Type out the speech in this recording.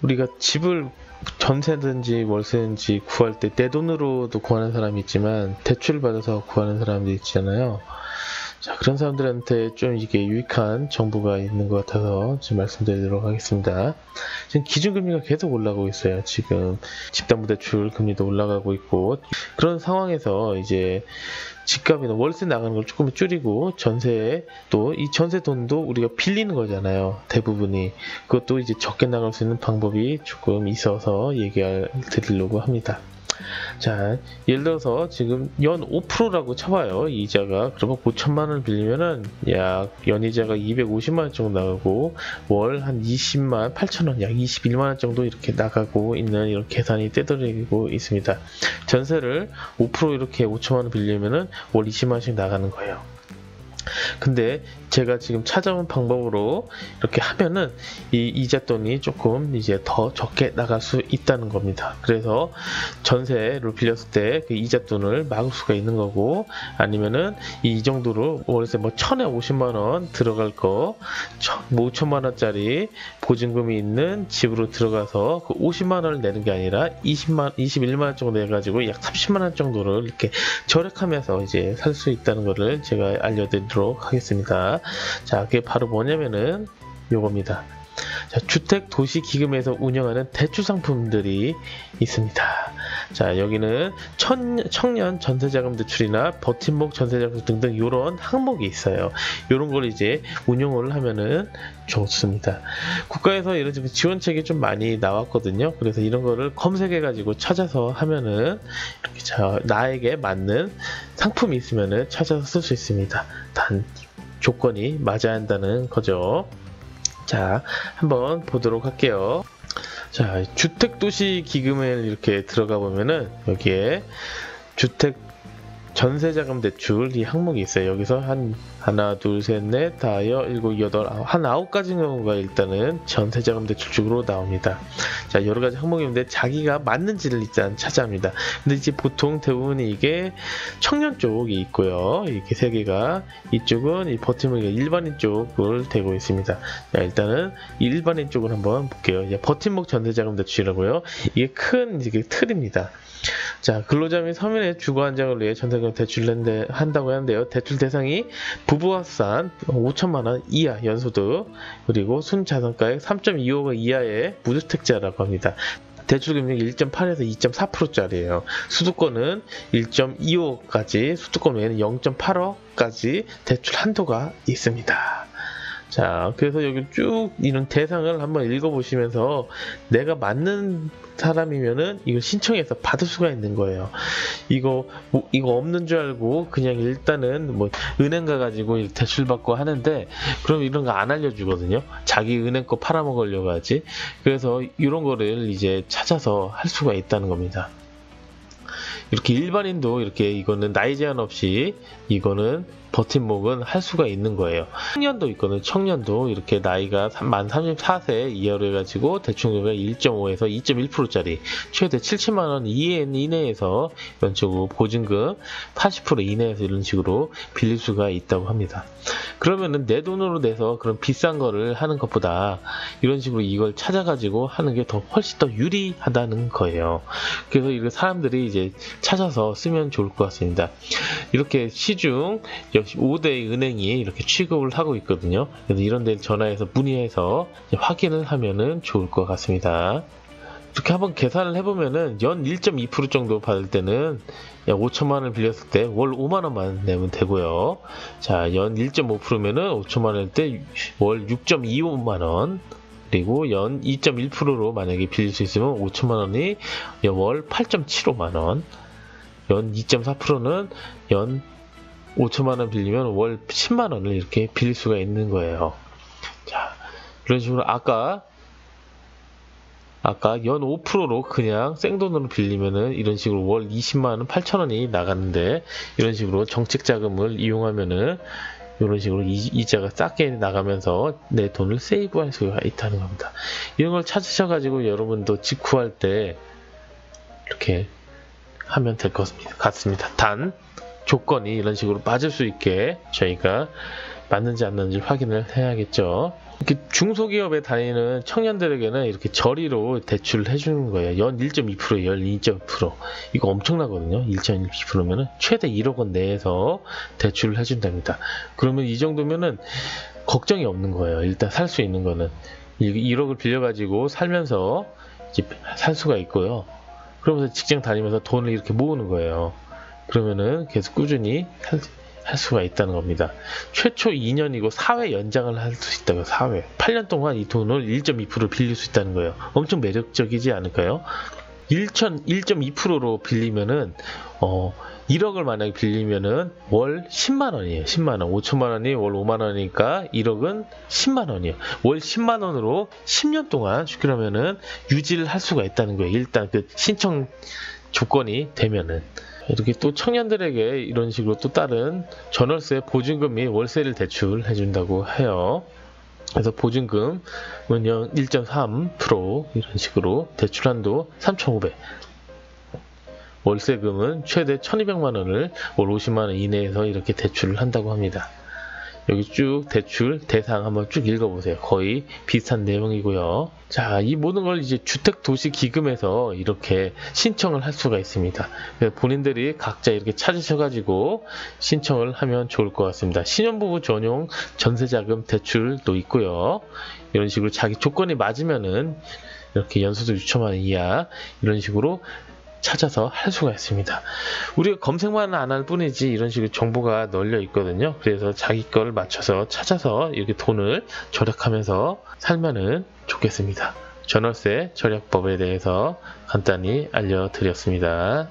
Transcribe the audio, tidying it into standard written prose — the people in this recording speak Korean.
우리가 집을 전세든지 월세든지 구할 때 내 돈으로도 구하는 사람이 있지만 대출을 받아서 구하는 사람도 있잖아요. 자, 그런 사람들한테 좀 이게 유익한 정보가 있는 것 같아서 지금 말씀드리도록 하겠습니다. 지금 기준금리가 계속 올라가고 있어요. 지금 집담보대출 금리도 올라가고 있고, 그런 상황에서 이제 집값이나 월세 나가는 걸 조금 줄이고, 전세, 또 이 전세 돈도 우리가 빌리는 거잖아요. 대부분이. 그것도 이제 적게 나갈 수 있는 방법이 조금 있어서 얘기를 드리려고 합니다. 자, 예를 들어서 지금 연 5%라고 쳐봐요. 이자가. 그러면 5천만 원을 빌리면은 약 연이자가 250만 원 정도 나가고, 월 한 20만 8천 원, 약 21만 원 정도 이렇게 나가고 있는 이런 계산이 떼더리고 있습니다. 전세를 5% 이렇게 5천만 원 빌리면은 월 20만 원씩 나가는 거예요. 근데 제가 지금 찾아온 방법으로 이렇게 하면은 이 이자돈이 조금 이제 더 적게 나갈 수 있다는 겁니다. 그래서 전세를 빌렸을 때 그 이자돈을 막을 수가 있는 거고, 아니면은 이 정도로 월세 뭐 1000에 50만 원 들어갈 거, 뭐 5천만 원짜리 보증금이 있는 집으로 들어가서 그 50만 원을 내는 게 아니라 21만 원 정도 내가지고 약 30만 원 정도를 이렇게 절약하면서 이제 살 수 있다는 것을 제가 알려드리도록 하겠습니다. 자, 그게 바로 뭐냐면은 요겁니다. 자, 주택도시기금에서 운영하는 대출 상품들이 있습니다. 자, 여기는 청년 전세자금 대출이나 버팀목 전세자금 등등 이런 항목이 있어요. 이런 걸 이제 운용을 하면은 좋습니다. 국가에서 이런 지원책이 좀 많이 나왔거든요. 그래서 이런 거를 검색해 가지고 찾아서 하면은 이렇게 나에게 맞는 상품이 있으면은 찾아서 쓸 수 있습니다. 단 조건이 맞아야 한다는 거죠. 자, 한번 보도록 할게요. 자, 주택도시기금에 이렇게 들어가 보면은 여기에 주택 전세자금 대출 이 항목이 있어요. 여기서 한 하나, 둘, 셋, 넷, 다섯, 일곱, 여덟, 한 9가지 경우가 일단은 전세자금 대출 쪽으로 나옵니다. 자, 여러 가지 항목이 있는데 자기가 맞는지를 일단 찾아합니다. 근데 이제 보통 대부분이 이게 청년 쪽이 있고요. 이렇게 세 개가, 이쪽은 이 버팀목 일반인 쪽을 대고 있습니다. 자, 일단은 이 일반인 쪽을 한번 볼게요. 버팀목 전세자금 대출이라고요. 이게 큰 이게 틀입니다. 자, 근로자 및 서민의 주거 안정을 위해 전세금 대출을 한다고 하는데요. 대출 대상이 부부와 합산 5천만 원 이하 연소득, 그리고 순자산가액 3.25억 원 이하의 무주택자라고 합니다. 대출 금리가 1.8에서 2.4%짜리예요. 수도권은 1.25억까지, 수도권 외에는 0.8억까지 대출 한도가 있습니다. 자, 그래서 여기 쭉 이런 대상을 한번 읽어보시면서 내가 맞는 사람이면은 이걸 신청해서 받을 수가 있는 거예요. 이거 없는 줄 알고 그냥 일단은 뭐 은행 가가지고 대출 받고 하는데, 그럼 이런 거 안 알려주거든요. 자기 은행 거 팔아먹으려고 하지. 그래서 이런 거를 이제 찾아서 할 수가 있다는 겁니다. 이렇게 일반인도 이렇게 이거는 나이 제한 없이 이거는 버팀목은 할 수가 있는 거예요. 청년도 있거든요. 청년도 이렇게 나이가 만 34세 이하로 해가지고 대출금액 1.5에서 2.1%짜리 최대 70만 원 이내에서 이런 식으로 보증금 80% 이내에서 이런 식으로 빌릴 수가 있다고 합니다. 그러면은 내 돈으로 내서 그런 비싼 거를 하는 것보다 이런 식으로 이걸 찾아가지고 하는 게 더 훨씬 더 유리하다는 거예요. 그래서 이거 사람들이 이제 찾아서 쓰면 좋을 것 같습니다. 이렇게 시중 역시 5대 은행이 이렇게 취급을 하고 있거든요. 그래서 이런 데 전화해서 문의해서 확인을 하면은 좋을 것 같습니다. 이렇게 한번 계산을 해보면은 연 1.2% 정도 받을 때는 약 5천만 원을 빌렸을 때 월 5만 원만 내면 되고요. 자, 연 1.5%면은 5천만 원일 때 월 6.25만 원, 그리고 연 2.1%로 만약에 빌릴 수 있으면 5천만 원이 월 8.75만 원, 연 2.4%는 연 5천만 원 빌리면 월 10만 원을 이렇게 빌릴 수가 있는 거예요. 자, 이런 식으로 아까 연 5%로 그냥 생돈으로 빌리면은 이런 식으로 월 20만 원 8천 원이 나갔는데, 이런 식으로 정책 자금을 이용하면은 이런 식으로 이자가 싸게 나가면서 내 돈을 세이브할 수가 있다는 겁니다. 이런 걸 찾으셔가지고 여러분도 집 구할 때 이렇게 하면 될 것 같습니다. 단 조건이 이런 식으로 맞을 수 있게 저희가 맞는지 안 맞는지 확인을 해야겠죠. 이렇게 중소기업에 다니는 청년들에게는 이렇게 저리로 대출을 해주는 거예요. 연 1.2%, 연 2.2%. 이거 엄청나거든요. 1.2%면은 최대 1억 원 내에서 대출을 해준답니다. 그러면 이 정도면은 걱정이 없는 거예요. 일단 살 수 있는 거는 1억을 빌려가지고 살면서 이제 살 수가 있고요. 그러면서 직장 다니면서 돈을 이렇게 모으는 거예요. 그러면은 계속 꾸준히 할 수가 있다는 겁니다. 최초 2년이고 4회 연장을 할 수 있다고요. 4회. 8년 동안 이 돈을 1.2% 빌릴 수 있다는 거예요. 엄청 매력적이지 않을까요? 1.2%로 빌리면은 1억을 만약에 빌리면은 월 10만 원이에요. 10만 원. 5천만 원이 월 5만 원이니까 1억은 10만 원이에요. 월 10만 원으로 10년 동안 그러면은 유지를 할 수가 있다는 거예요. 일단 그 신청 조건이 되면은. 이렇게 또 청년들에게 이런 식으로 또 다른 전월세 보증금 및 월세를 대출해 준다고 해요. 그래서 보증금은 1.3% 이런 식으로 대출 한도 3,500. 월세금은 최대 1,200만 원을 월 50만 원 이내에서 이렇게 대출을 한다고 합니다. 여기 쭉 대출 대상 한번 쭉 읽어보세요. 거의 비슷한 내용이고요. 자, 이 모든 걸 이제 주택도시기금에서 이렇게 신청을 할 수가 있습니다. 본인들이 각자 이렇게 찾으셔가지고 신청을 하면 좋을 것 같습니다. 신혼부부 전용 전세자금 대출도 있고요. 이런 식으로 자기 조건이 맞으면은 이렇게 연소득 6천만 원 이하 이런 식으로 찾아서 할 수가 있습니다. 우리가 검색만 안 할 뿐이지 이런 식으로 정보가 널려 있거든요. 그래서 자기 걸 맞춰서 찾아서 이렇게 돈을 절약하면서 살면은 좋겠습니다. 전월세 절약법에 대해서 간단히 알려드렸습니다.